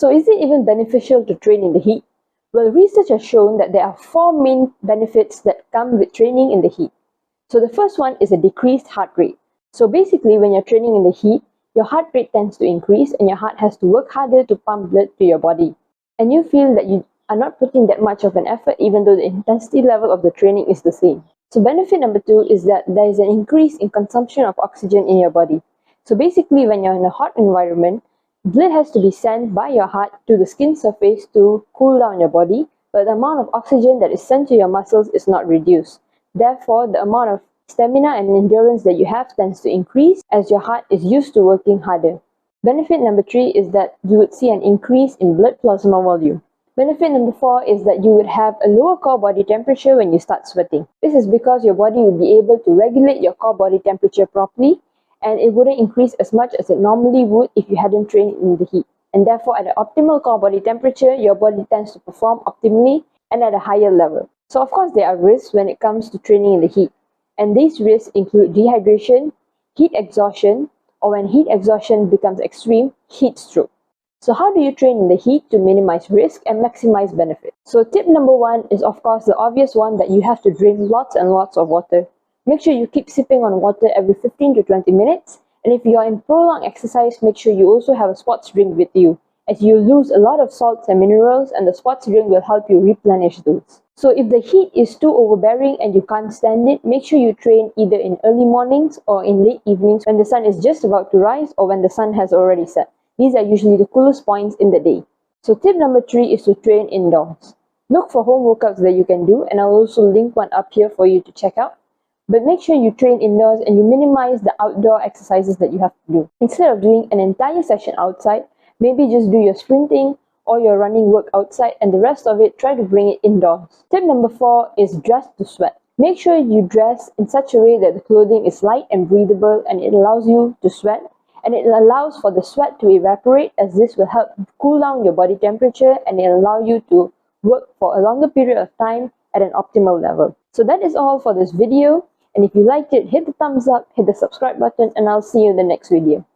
So is it even beneficial to train in the heat? Well, research has shown that there are 4 main benefits that come with training in the heat. So the first one is a decreased heart rate. So basically, when you're training in the heat, your heart rate tends to increase and your heart has to work harder to pump blood to your body. And you feel that you are not putting that much of an effort even though the intensity level of the training is the same. So benefit number 2 is that there is an increase in consumption of oxygen in your body. So basically, when you're in a hot environment, blood has to be sent by your heart to the skin surface to cool down your body, but the amount of oxygen that is sent to your muscles is not reduced. Therefore, the amount of stamina and endurance that you have tends to increase as your heart is used to working harder. Benefit number 3 is that you would see an increase in blood plasma volume. Benefit number 4 is that you would have a lower core body temperature when you start sweating. This is because your body will be able to regulate your core body temperature properly, and it wouldn't increase as much as it normally would if you hadn't trained in the heat. And therefore, at the optimal core body temperature, your body tends to perform optimally and at a higher level. So of course, there are risks when it comes to training in the heat. And these risks include dehydration, heat exhaustion, or when heat exhaustion becomes extreme, heat stroke. So how do you train in the heat to minimize risk and maximize benefit? So tip number 1 is of course the obvious one that you have to drink lots and lots of water. Make sure you keep sipping on water every 15 to 20 minutes. And if you are in prolonged exercise, make sure you also have a sports drink with you, as you lose a lot of salts and minerals, and the sports drink will help you replenish those. So if the heat is too overbearing and you can't stand it, make sure you train either in early mornings or in late evenings when the sun is just about to rise or when the sun has already set. These are usually the coolest points in the day. So tip number 3 is to train indoors. Look for home workouts that you can do, and I'll also link one up here for you to check out. But make sure you train indoors and you minimize the outdoor exercises that you have to do. Instead of doing an entire session outside, maybe just do your sprinting or your running work outside, and the rest of it, try to bring it indoors. Tip number 4 is dress to sweat. Make sure you dress in such a way that the clothing is light and breathable and it allows you to sweat, and it allows for the sweat to evaporate, as this will help cool down your body temperature and it will allow you to work for a longer period of time at an optimal level. So that is all for this video. And if you liked it, hit the thumbs up, hit the subscribe button, and I'll see you in the next video.